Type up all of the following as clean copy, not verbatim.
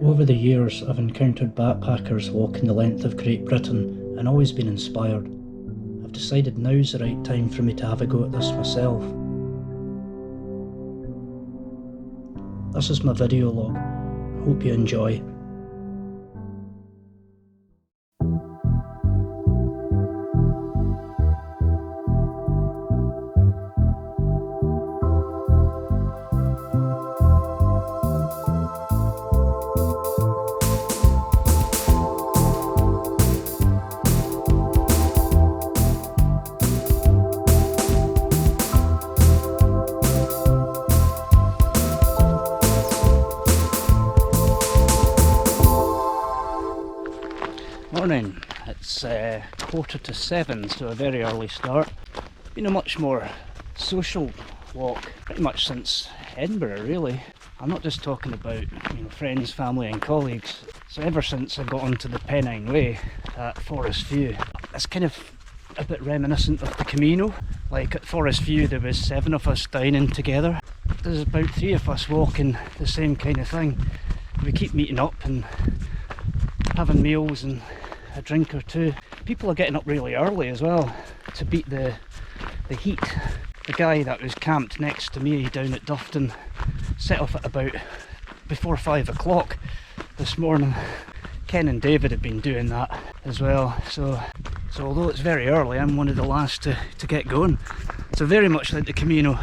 Over the years, I've encountered backpackers walking the length of Great Britain and always been inspired. I've decided now's the right time for me to have a go at this myself. This is my video log. Hope you enjoy. Morning, it's 6:45, so a very early start. Been a much more social walk pretty much since Edinburgh, really. I'm not just talking about friends, family and colleagues. So ever since I got onto the Pennine Way at Forest View, it's kind of a bit reminiscent of the Camino. Like at Forest View there was 7 of us dining together. There's about 3 of us walking the same kind of thing. We keep meeting up and having meals and a drink or two. People are getting up really early as well to beat the heat. The guy that was camped next to me down at Dufton set off at about before 5 o'clock this morning. Ken and David have been doing that as well. So although it's very early, I'm one of the last to get going. So very much like the Camino.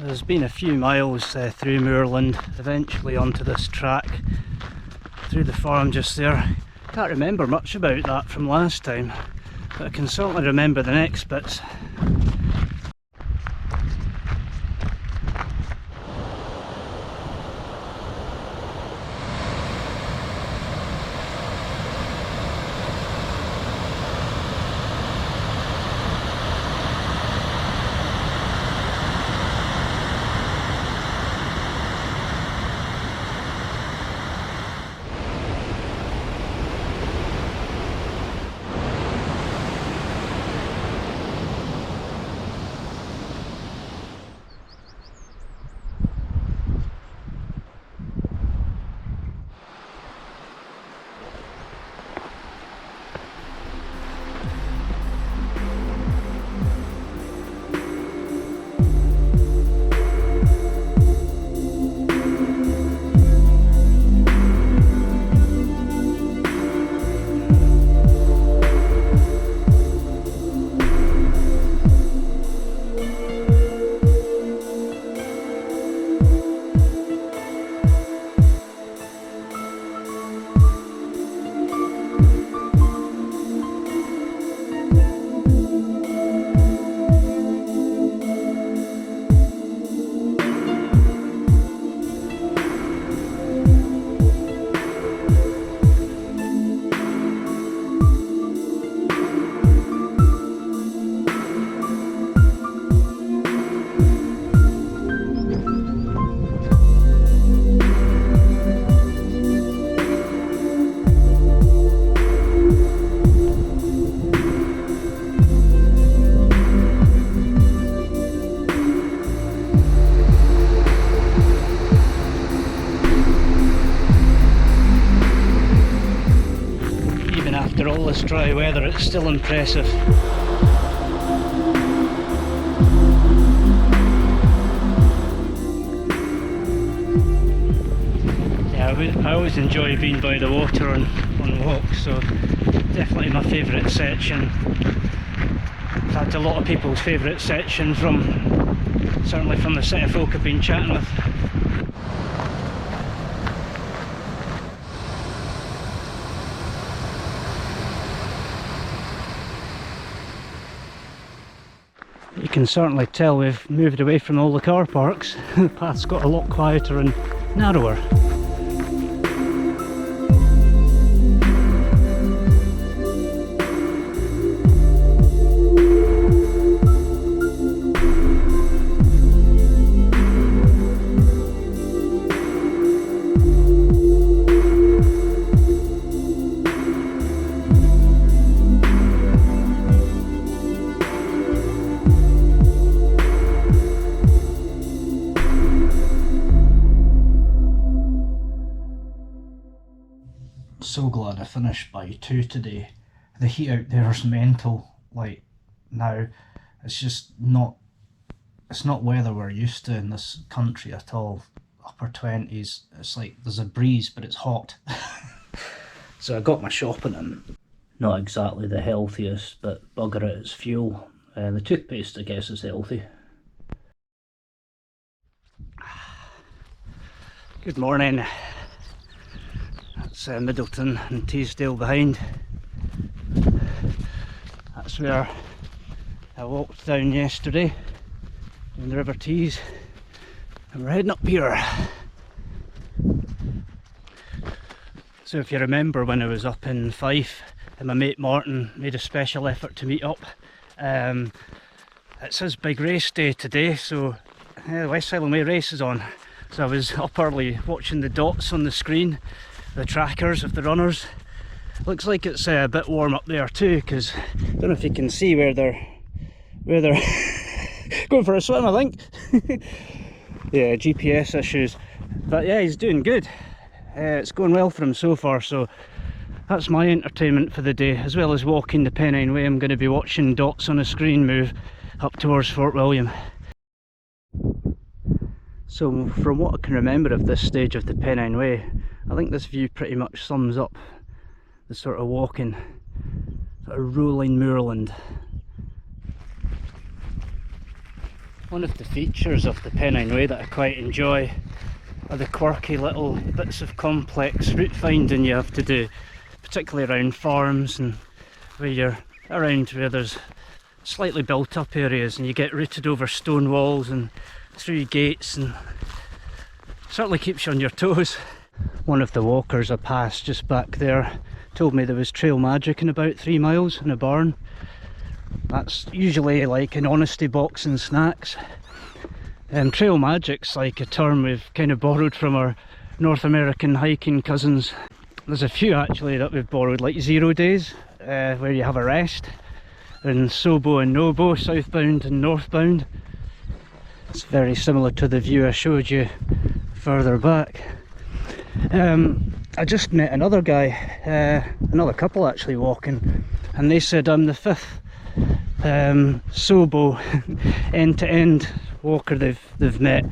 There's been a few miles through moorland, eventually onto this track, through the farm just there. Can't remember much about that from last time, but I can certainly remember the next bits. this dry weather, it's still impressive. I always enjoy being by the water on walks, so definitely my favourite section. In fact, a lot of people's favourite section, certainly from the set of folk I've been chatting with. You can certainly tell we've moved away from all the car parks. The path's got a lot quieter and narrower. So glad I finished by 2 today. The heat out there is mental. Like now, it's just not, it's not weather we're used to in this country at all. Upper 20s, it's like there's a breeze but it's hot. So I got my shopping in. Not exactly the healthiest, but bugger it, it's fuel. The toothpaste I guess is healthy. Good morning. That's Middleton and Teesdale behind. That's where I walked down yesterday in the River Tees, and we're heading up here. So if you remember when I was up in Fife and my mate Martin made a special effort to meet up, it's his big race day today, so the West Highland Way race is on. So I was up early watching the dots on the screen, the trackers of the runners. Looks like it's a bit warm up there too, because I don't know if you can see where they're going for a swim, I think. Yeah, GPS issues, but yeah, he's doing good. It's going well for him so far, so that's my entertainment for the day. As well as walking the Pennine Way, I'm going to be watching dots on a screen move up towards Fort William. So from what I can remember of this stage of the Pennine Way, I think this view pretty much sums up the sort of walking, sort of rolling moorland. One of the features of the Pennine Way that I quite enjoy are the quirky little bits of complex route finding you have to do, particularly around farms and where you're around where there's slightly built up areas and you get routed over stone walls and through gates, and certainly keeps you on your toes. One of the walkers I passed just back there told me there was trail magic in about 3 miles in a barn. That's usually like an honesty box and snacks. Trail magic's like a term we've kind of borrowed from our North American hiking cousins. There's a few actually that we've borrowed, like 0 days, where you have a rest, in Sobo and Nobo, southbound and northbound. It's very similar to the view I showed you further back. I just met another guy, another couple actually walking, and they said I'm the 5th Sobo end-to-end walker they've met,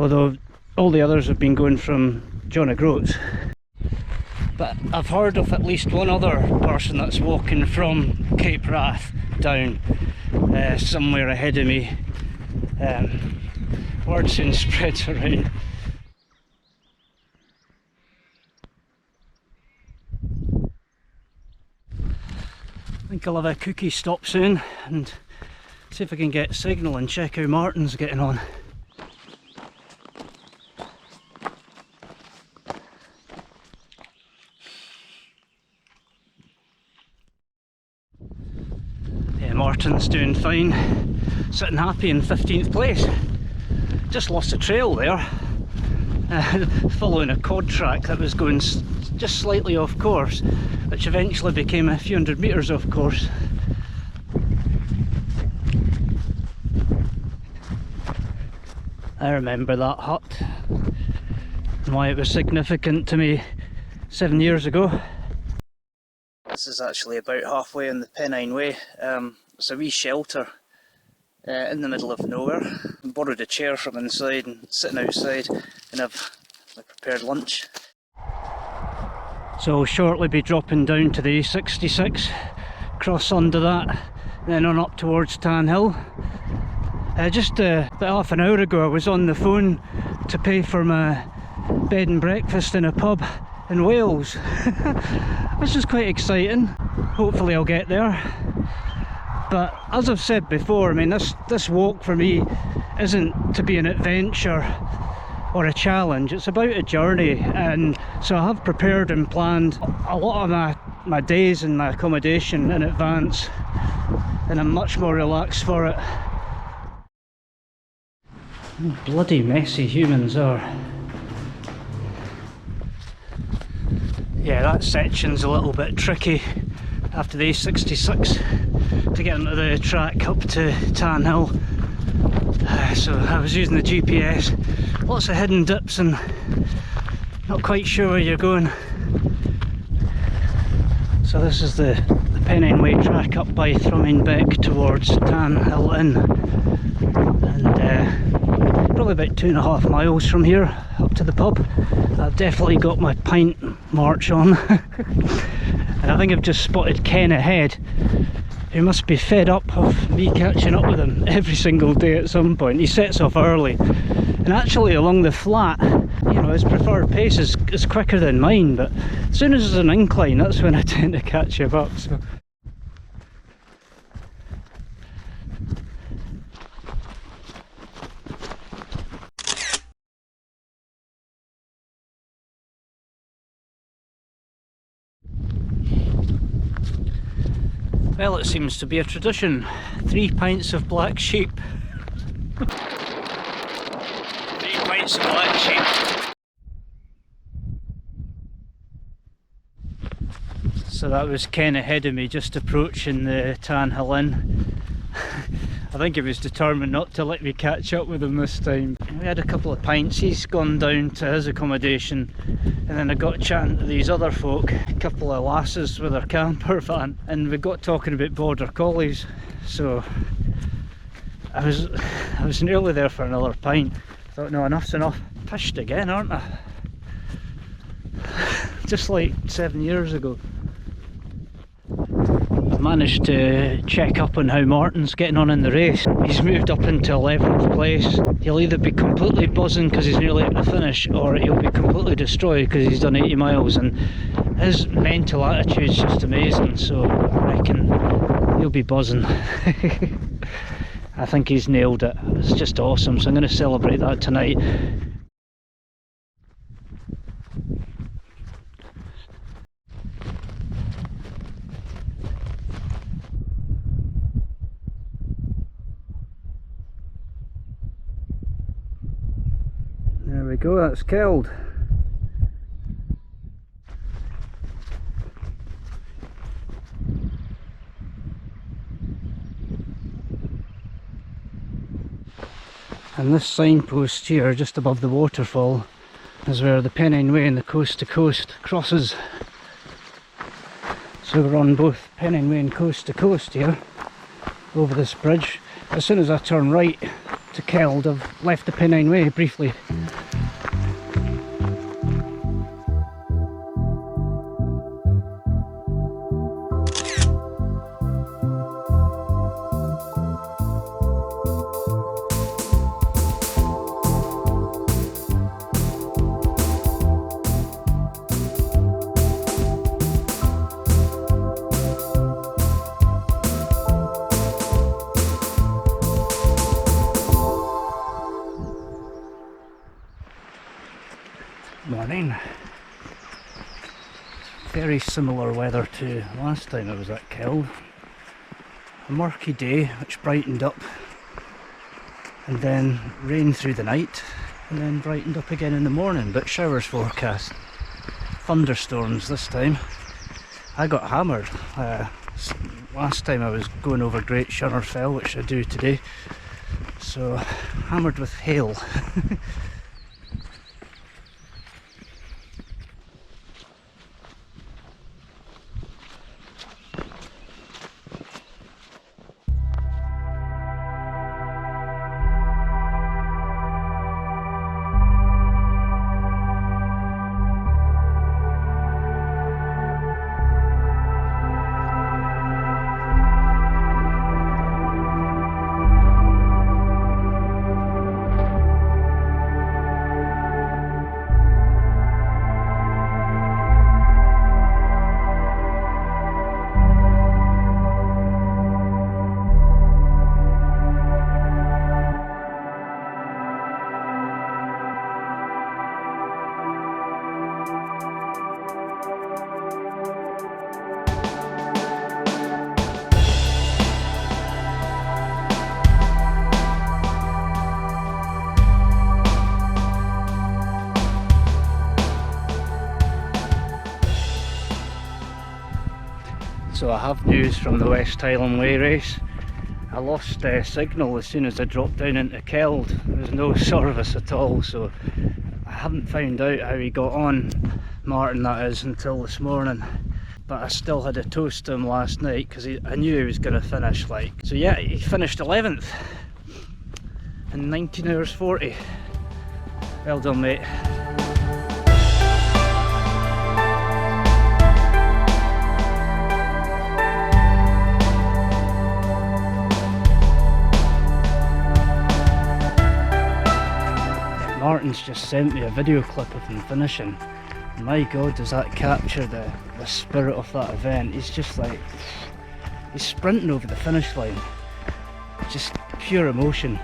although all the others have been going from John O'Groats. But I've heard of at least one other person that's walking from Cape Wrath down, somewhere ahead of me. Word soon spreads around. I think I'll have a cookie stop soon and see if I can get signal and check how Martin's getting on. Yeah, Martin's doing fine, sitting happy in 15th place. Just lost a trail there, following a cod track that was going just slightly off course, which eventually became a few hundred metres off course. I remember that hut and why it was significant to me 7 years ago. actually about halfway on the Pennine Way. It's a wee shelter in the middle of nowhere. I borrowed a chair from inside and sitting outside and have my prepared lunch. So I'll shortly be dropping down to the A66, cross under that, then on up towards Tan Hill. Just about half an hour ago I was on the phone to pay for my bed and breakfast in a pub in Wales, which is quite exciting. Hopefully I'll get there. But as I've said before, I mean, this walk for me isn't to be an adventure or a challenge, it's about a journey. And so I have prepared and planned a lot of my days and my accommodation in advance, and I'm much more relaxed for it. Bloody messy humans are. Yeah, that section's a little bit tricky after the A66 to get into the track up to Tan Hill. So I was using the GPS, lots of hidden dips and not quite sure where you're going. So this is the Pennine Way track up by Thrummingbeck towards Tan Hill Inn, and probably about 2.5 miles from here up to the pub. I've definitely got my pint march on. And I think I've just spotted Ken ahead, who must be fed up of me catching up with him every single day at some point. He sets off early, and actually along the flat, you know, his preferred pace is quicker than mine, but as soon as there's an incline, that's when I tend to catch him up. So. Well, it seems to be a tradition. 3 pints of black sheep. 3 pints of black sheep. So that was Ken ahead of me, just approaching the Tan Hill Inn. I think he was determined not to let me catch up with him this time. We had a couple of pints, he's gone down to his accommodation, and then I got chatting to these other folk, a couple of lasses with their camper van, and we got talking about border collies. So I was nearly there for another pint. I thought, no, enough's enough. Pished again, aren't I? Just like 7 years ago. I've managed to check up on how Martin's getting on in the race. He's moved up into 11th place. He'll either be completely buzzing because he's nearly at the finish, or he'll be completely destroyed because he's done 80 miles, and his mental attitude's just amazing, so I reckon he'll be buzzing. I think he's nailed it. It's just awesome, so I'm going to celebrate that tonight. There we go, that's Keld. And this signpost here, just above the waterfall, is where the Pennine Way and the coast to coast crosses. So we're on both Pennine Way and coast to coast here, over this bridge. As soon as I turn right to Keld, I've left the Pennine Way briefly. Morning. Very similar weather to last time I was at Keld. A murky day which brightened up, and then rain through the night, and then brightened up again in the morning, but showers forecast. Thunderstorms this time. I got hammered. Last time I was going over Great Shunner Fell, which I do today, so hammered with hail. So I have news from the West Highland Way race. I lost signal as soon as I dropped down into Keld. There's no service at all, so I haven't found out how he got on, Martin that is, until this morning. But I still had a toast to him last night because I knew he was going to finish like. So yeah, he finished 11th in 19 hours 40. Well done, mate. Martin's just sent me a video clip of him finishing. My god, does that capture the spirit of that event. He's just like, he's sprinting over the finish line. Just pure emotion.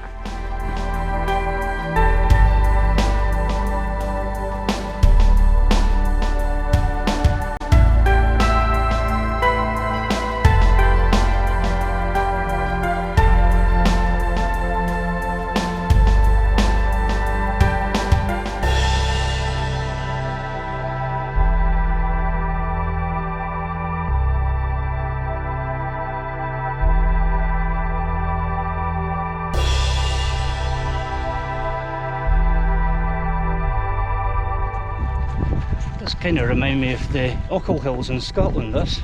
Kind of remind me of the Ochil Hills in Scotland, this.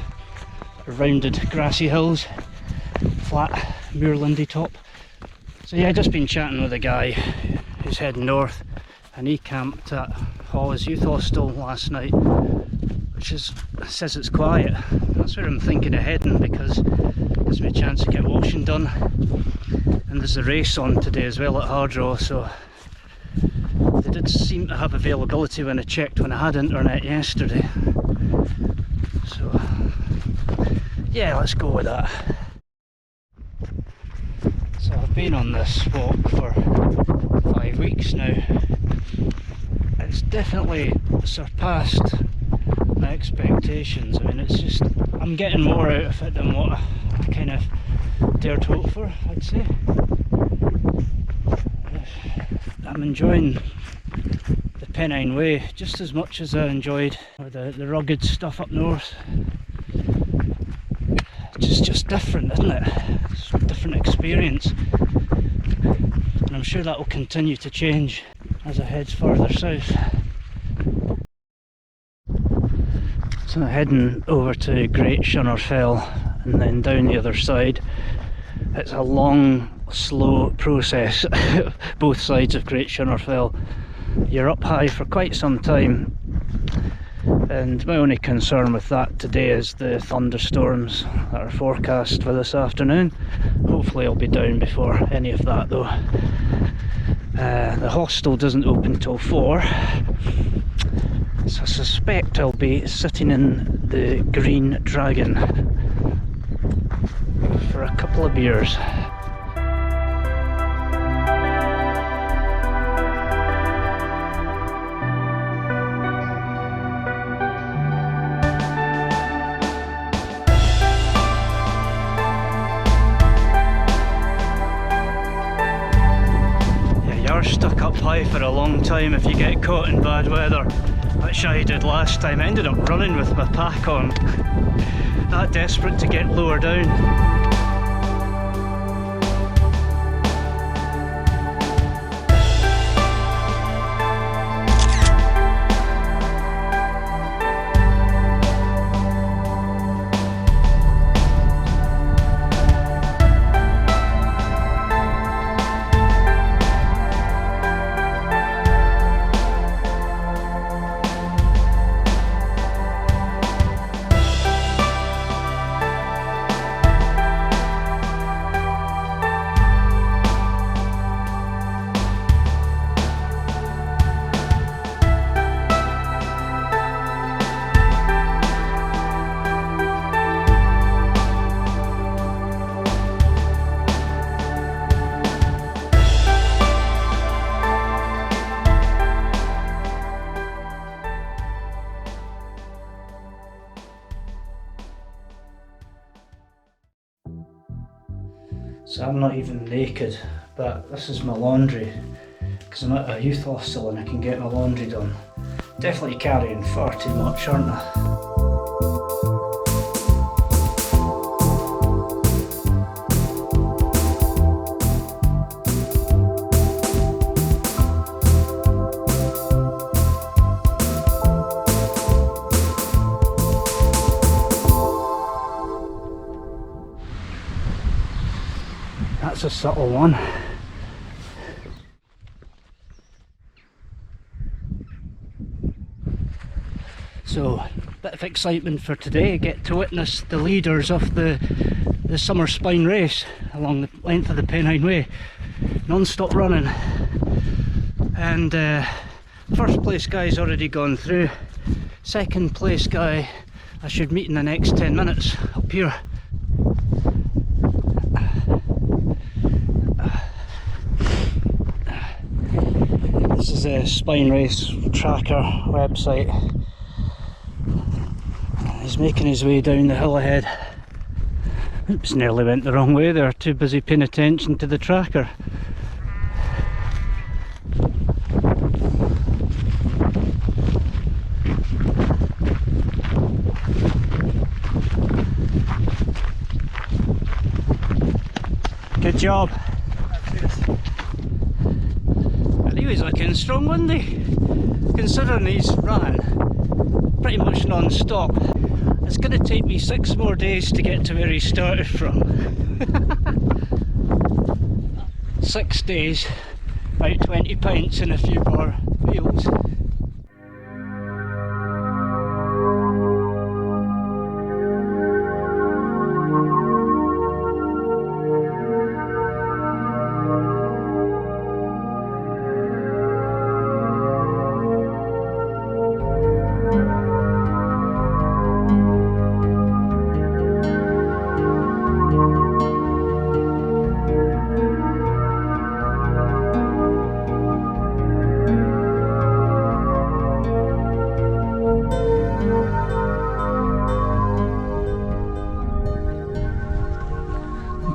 Rounded grassy hills, flat moorlandy top. So yeah, just been chatting with a guy who's heading north, and he camped at Hawes Youth Hostel last night, which says it's quiet. That's where I'm thinking of heading because it gives me a chance to get washing done. And there's a race on today as well at Hardraw, so they did seem to have availability when I checked when I had internet yesterday. So yeah, let's go with that. So I've been on this walk for 5 weeks now. It's definitely surpassed my expectations. I mean, it's just, I'm getting more out of it than what I kind of dared hope for, I'd say. I'm enjoying the Pennine Way just as much as I enjoyed the rugged stuff up north. It's just different, isn't it? It's a different experience, and I'm sure that will continue to change as I head further south. So I'm heading over to Great Shunner Fell and then down the other side. It's a long, slow process, both sides of Great Shunner Fell. You're up high for quite some time, and my only concern with that today is the thunderstorms that are forecast for this afternoon. Hopefully I'll be down before any of that though. The hostel doesn't open till 4, so I suspect I'll be sitting in the Green Dragon for a couple of beers. Stuck up high for a long time if you get caught in bad weather, which I did last time. I ended up running with my pack on, that desperate to get lower down. So I'm not even naked, but this is my laundry, because I'm at a youth hostel and I can get my laundry done. Definitely carrying far too much, aren't I? that's a subtle one. So, bit of excitement for today, get to witness the leaders of the summer spine race along the length of the Pennine Way. Non-stop running. And first place guy's already gone through. Second place guy I should meet in the next 10 minutes up here. This is a spine race tracker website. He's making his way down the hill ahead. Oops, nearly went the wrong way there, too busy paying attention to the tracker. Good job. And he was looking strong, wasn't he? Considering he's ran pretty much non-stop. It's going to take me 6 more days to get to where he started from. 6 days, about 20 pints and a few more wheels.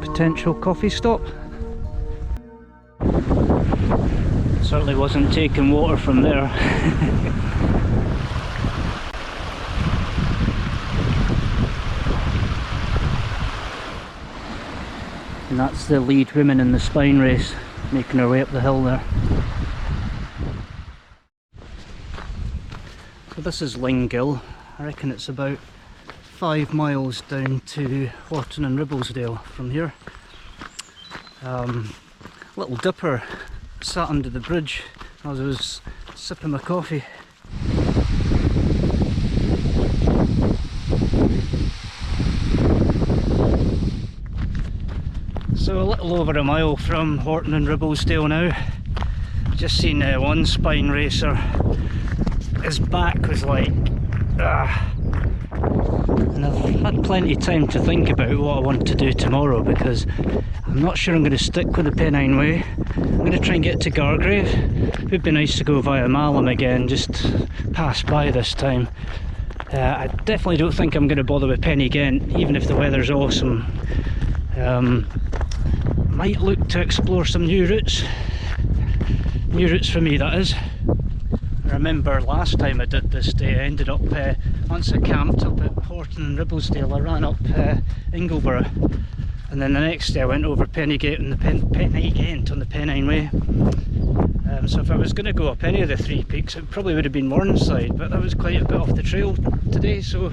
Potential coffee stop. Certainly wasn't taking water from there. And that's the lead women in the spine race, making her way up the hill there. So this is Lingill. I reckon it's about 5 miles down to Horton and Ribblesdale from here. Little dipper sat under the bridge as I was sipping my coffee. So a little over a mile from Horton and Ribblesdale now. Just seen one spine racer, his back was like and I've had plenty of time to think about what I want to do tomorrow, because I'm not sure I'm going to stick with the Pennine Way. I'm going to try and get to Gargrave. It would be nice to go via Malham again, just pass by this time. I definitely don't think I'm going to bother with Penny Ghent, even if the weather's awesome. Might look to explore some new routes for me, that is. I remember last time I did this day, I ended up, once I camped up at Horton and Ribblesdale, I ran up Ingleborough, and then the next day I went over Pennine Ghent on the Pennine Way. So if I was going to go up any of the 3 peaks, it probably would have been Morningside, but that was quite a bit off the trail today, so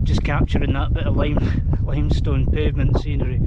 just capturing that bit of limestone pavement scenery.